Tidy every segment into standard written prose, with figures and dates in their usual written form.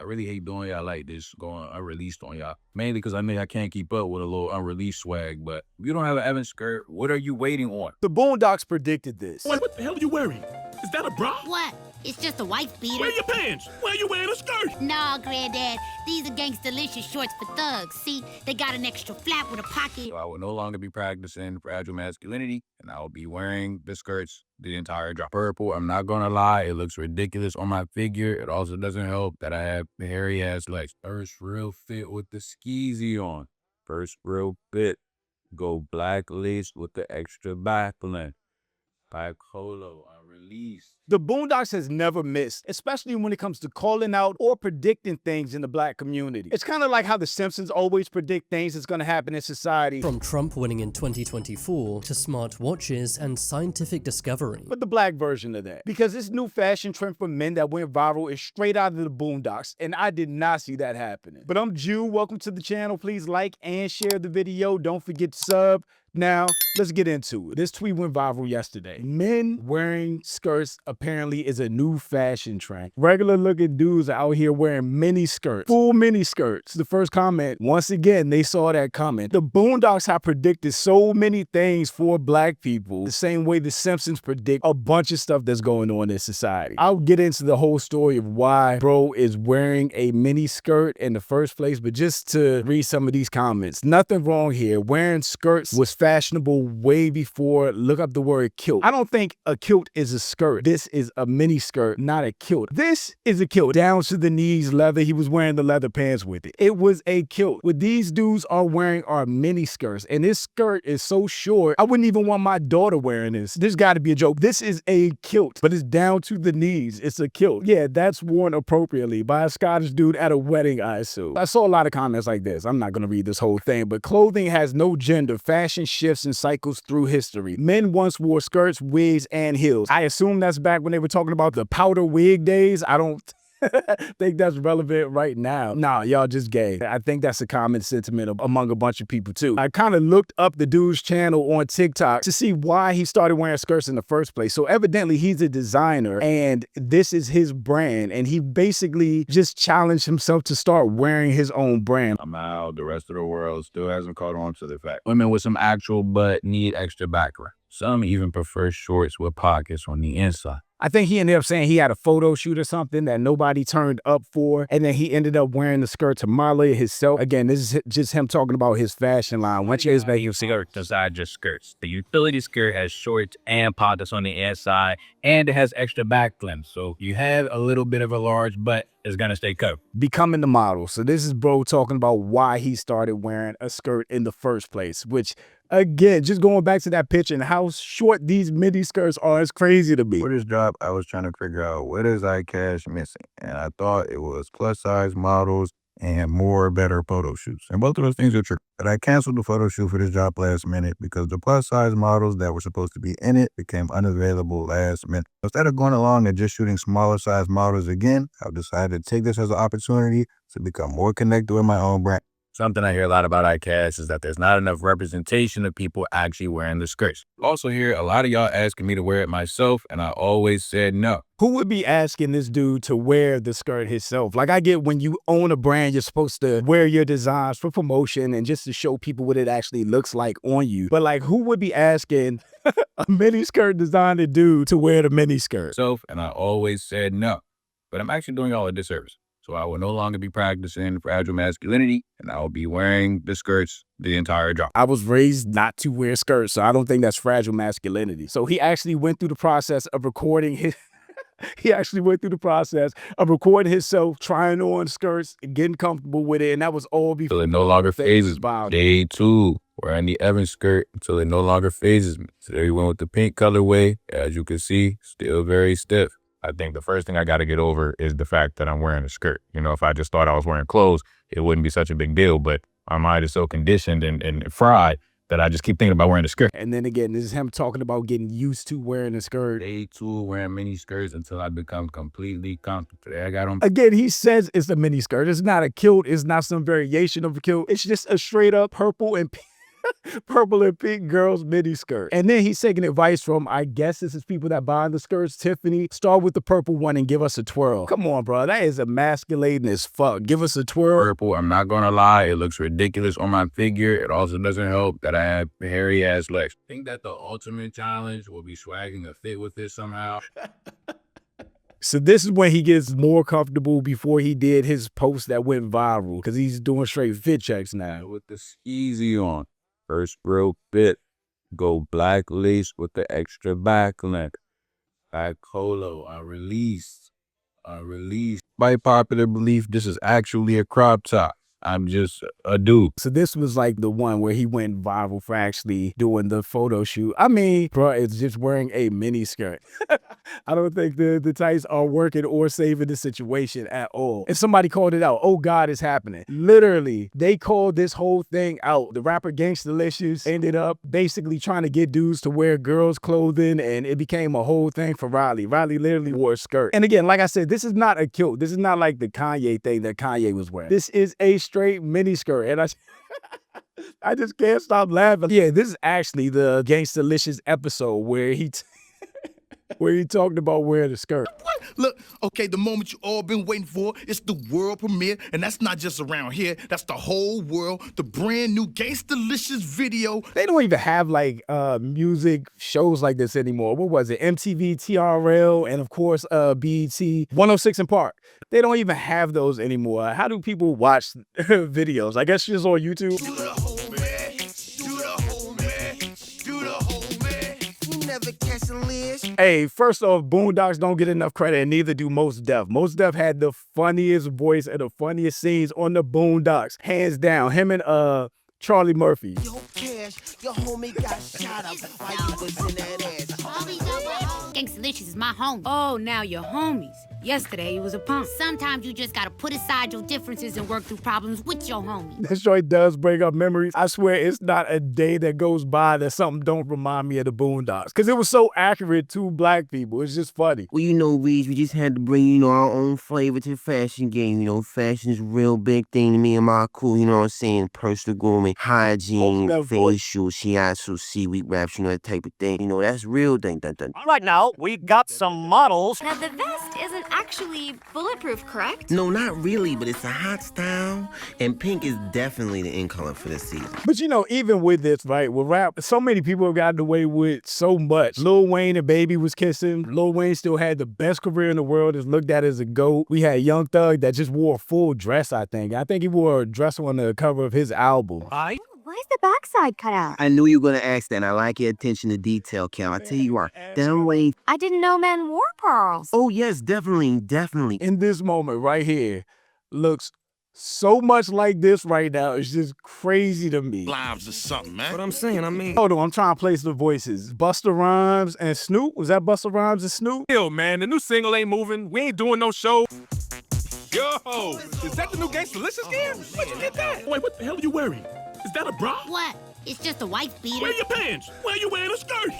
really hate doing y'all like this, going unreleased on y'all. Mainly because I know I can't keep up with a little unreleased swag, but if you don't have an Evan skirt, what are you waiting on? The Boondocks predicted this. Wait, what the hell are you wearing? Is that a bra? What? It's just a wife beater. Where are your pants? Why are you wearing a skirt? Nah, Granddad. These are gangsta-licious shorts for thugs. See, they got an extra flap with a pocket. So I will no longer be practicing fragile masculinity, and I will be wearing the skirts the entire drop. Purple, I'm not gonna lie, it looks ridiculous on my figure. It also doesn't help that I have hairy ass legs. First real fit with the skeezy on. First real fit. Go black lace with the extra backline. Bicolor, unreleased. The Boondocks has never missed, especially when it comes to calling out or predicting things in the black community. It's kind of like how The Simpsons always predict things that's going to happen in society. From Trump winning in 2024 to smart watches and scientific discovery. But the black version of that. Because this new fashion trend for men that went viral is straight out of the Boondocks, and I did not see that happening. But I'm Jew, welcome to the channel. Please like and share the video. Don't forget to sub. Now, let's get into it. This tweet went viral yesterday. Men wearing skirts apparently is a new fashion trend. Regular looking dudes are out here wearing mini skirts, full mini skirts. The first comment, once again, they saw that comment. The Boondocks have predicted so many things for black people, the same way The Simpsons predict a bunch of stuff that's going on in society. I'll get into the whole story of why bro is wearing a mini skirt in the first place, but just to read some of these comments. Nothing wrong here. Wearing skirts was fashionable way before. Look up the word kilt. I don't think a kilt is a skirt. This is a mini skirt, not a kilt. This is a kilt. Down to the knees, leather. He was wearing the leather pants with it. It was a kilt. What these dudes are wearing are mini skirts. And this skirt is so short, I wouldn't even want my daughter wearing this. This got to be a joke. This is a kilt, but it's down to the knees. It's a kilt. Yeah, that's worn appropriately by a Scottish dude at a wedding, I assume. I saw a lot of comments like this. I'm not going to read this whole thing, but clothing has no gender. Fashion shifts and cycles through history. Men once wore skirts, wigs, and heels. I assume that's back when they were talking about the powder wig days. I don't think that's relevant right now. Nah, y'all just gay. I think that's a common sentiment among a bunch of people too. I kind of looked up the dude's channel on TikTok to see why he started wearing skirts in the first place. So evidently he's a designer and this is his brand, and he basically just challenged himself to start wearing his own brand. Somehow the rest of the world still hasn't caught on to the fact women with some actual butt need extra background. Some even prefer shorts with pockets on the inside. I think he ended up saying he had a photo shoot or something that nobody turned up for, and then he ended up wearing the skirt to Marley himself. Again, this is just him talking about his fashion line. Once you is making skirts inside just skirts. The utility skirt has shorts and pockets on the inside, and it has extra backline. So you have a little bit of a large butt, it's gonna stay covered. Becoming the model. So this is bro talking about why he started wearing a skirt in the first place, which again, just going back to that picture and how short these mini skirts are, it's crazy to me. For this job, I was trying to figure out what is iCash missing, and I thought it was plus size models and more better photo shoots. And both of those things are true. But I canceled the photo shoot for this job last minute because the plus size models that were supposed to be in it became unavailable last minute. Instead of going along and just shooting smaller size models again, I've decided to take this as an opportunity to become more connected with my own brand. Something I hear a lot about iCast is that there's not enough representation of people actually wearing the skirts. Also hear a lot of y'all asking me to wear it myself, and I always said no. Who would be asking this dude to wear the skirt himself? Like, I get when you own a brand, you're supposed to wear your designs for promotion and just to show people what it actually looks like on you. But like, who would be asking a mini skirt designer dude to wear the mini skirt? And I always said no. But I'm actually doing y'all a disservice. So I will no longer be practicing fragile masculinity, and I will be wearing the skirts the entire job. I was raised not to wear skirts, so I don't think that's fragile masculinity. So he actually went through the process of recording his... He actually went through the process of recording himself, trying on skirts, and getting comfortable with it, and that was all before it no longer phases me. Day 2, wearing the Evan skirt until it no longer phases me. So there he went with the pink colorway. As you can see, still very stiff. I think the first thing I got to get over is the fact that I'm wearing a skirt. You know, if I just thought I was wearing clothes, it wouldn't be such a big deal. But my mind is so conditioned and fried that I just keep thinking about wearing a skirt. And then again, this is him talking about getting used to wearing a skirt. Day 2, wearing mini skirts until I become completely comfortable. Today I got on. Again, he says it's a mini skirt. It's not a kilt. It's not some variation of a kilt. It's just a straight up purple and pink. Purple and pink girls mini skirt. And then he's taking advice from, I guess this is people that buy the skirts. Tiffany, start with the purple one and give us a twirl. Come on, bro. That is emasculating as fuck. Give us a twirl. Purple, I'm not gonna lie, it looks ridiculous on my figure. It also doesn't help that I have hairy ass legs. I think that the ultimate challenge will be swagging a fit with this somehow. So this is when he gets more comfortable before he did his post that went viral, because he's doing straight fit checks now. With the skeezy on. First real fit. Go black lace with the extra back length. Back polo. I released. By popular belief, this is actually a crop top. I'm just a dude. So this was like the one where he went viral for actually doing the photo shoot. I mean, bro, it's just wearing a mini skirt. I don't think the tights are working or saving the situation at all. And somebody called it out. Oh God, it's happening. Literally, they called this whole thing out. The rapper Gangstalicious ended up basically trying to get dudes to wear girls' clothing, and it became a whole thing for Riley. Riley literally wore a skirt. And again, like I said, this is not a kilt. This is not like the Kanye thing that Kanye was wearing. This is a straight mini skirt. And I just can't stop laughing. Yeah, this is actually the Gangstalicious episode where he where he talked about wearing a skirt. Look, okay, the moment you all been waiting for, it's the world premiere, and that's not just around here, that's the whole world, the brand new Gangstalicious video. They don't even have like music shows like this anymore. What was it? MTV, TRL, and of course BET 106 in Park. They don't even have those anymore. How do people watch videos? I guess just on YouTube. Do the whole man, do the whole man, do the whole man. You never catch a list. Hey, first off, Boondocks don't get enough credit, and neither do Mos Def. Mos Def had the funniest voice and the funniest scenes on the Boondocks, hands down. Him and Charlie Murphy. Yo, Cash, your homie got shot up while he was in that ass. Homies over home. Gangstalicious is my homie. Oh, now you're homies. Yesterday he was a punk. Sometimes you just gotta put aside your differences and work through problems with your homie. This joint does bring up memories. I swear it's not a day that goes by that something don't remind me of the Boondocks. Because it was so accurate to black people. It's just funny. Well, you know, Reed, we just had to bring, our own flavor to the fashion game. Fashion is a real big thing to me and my crew, you know what I'm saying? Personal grooming, hygiene, facial, shiatsu, seaweed wraps, that type of thing. That's real thing. All right, now, we got some models. Now, the vest isn't actually bulletproof, correct? No, not really, but it's a hot style, and pink is definitely the in color for this season. But even with this, right, with rap, so many people have gotten away with so much. Lil Wayne and Baby was kissing. Lil Wayne still had the best career in the world, is looked at as a GOAT. We had Young Thug that just wore a full dress, I think. I think he wore a dress on the cover of his album. Why is the backside cut out? I knew you were going to ask that, and I like your attention to detail, Cal. I tell you what, damn way. I didn't know men wore pearls. Oh, yes, definitely. In this moment right here, looks so much like this right now. It's just crazy to me. Lives or something, man. What I'm saying, Hold on, I'm trying to place the voices. Busta Rhymes and Snoop? Was that Busta Rhymes and Snoop? Yo, man, the new single ain't moving. We ain't doing no show. Yo, is that the new Gangstalicious gear? Where'd you get that? Wait, what the hell are you wearing? Is that a bra? What? It's just a wife beater. Where are your pants? Why are you wearing a skirt?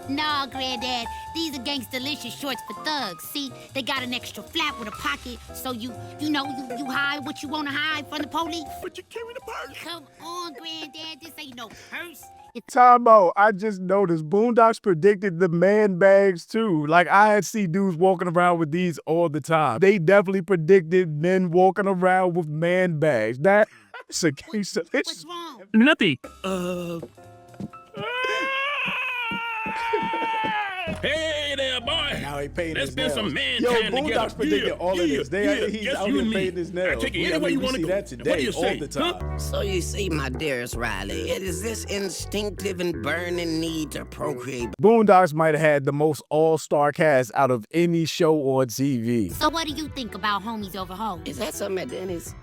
Nah, Granddad. These are Gangstalicious shorts for thugs. See, they got an extra flap with a pocket, so you hide what you want to hide from the police. But you carry the purse. Come on, Granddad. This ain't no purse. Time out. I just noticed Boondocks predicted the man bags too. Like, I see dudes walking around with these all the time. They definitely predicted men walking around with man bags. That's a Gangstalicious. What's wrong? Nothing. Hey there, boy. Now he painted Let's his spend nails. some man Yo, time Boondocks together. predicted all of this. He's Just out you here and me. painting his nails. Take it any way you want to see go. that And what today do you all say? the time. Huh? So you see, my dearest Riley, it is this instinctive and burning need to procreate. Boondocks might have had the most all-star cast out of any show on TV. So what do you think about homies over hoes? Is that something at Denny's?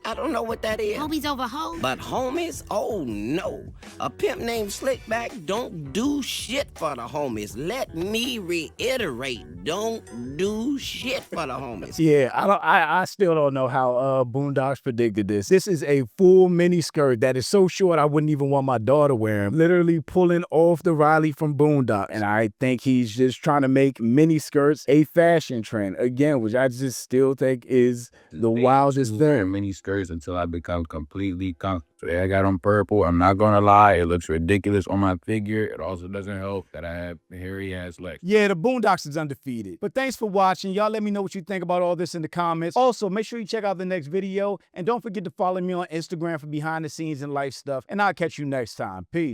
I don't know what that is. Homies over hoes? But homies? Oh no. A pimp named Slickback don't do shit for the homies. Let me reiterate, don't do shit for the homies. Yeah, I still don't know how Boondocks predicted this. This is a full mini skirt that is so short I wouldn't even want my daughter wearing. Literally pulling off the Riley from Boondocks. And I think he's just trying to make mini skirts a fashion trend again, which I just still think is the wildest thing. Mini these skirts until I become completely comfortable. Today I got on purple. I'm not gonna lie, it looks ridiculous on my figure. It also doesn't help that I have hairy ass legs. Yeah, the Boondocks is undefeated. But thanks for watching. Y'all let me know what you think about all this in the comments. Also, make sure you check out the next video. And don't forget to follow me on Instagram for behind the scenes and life stuff. And I'll catch you next time. Peace.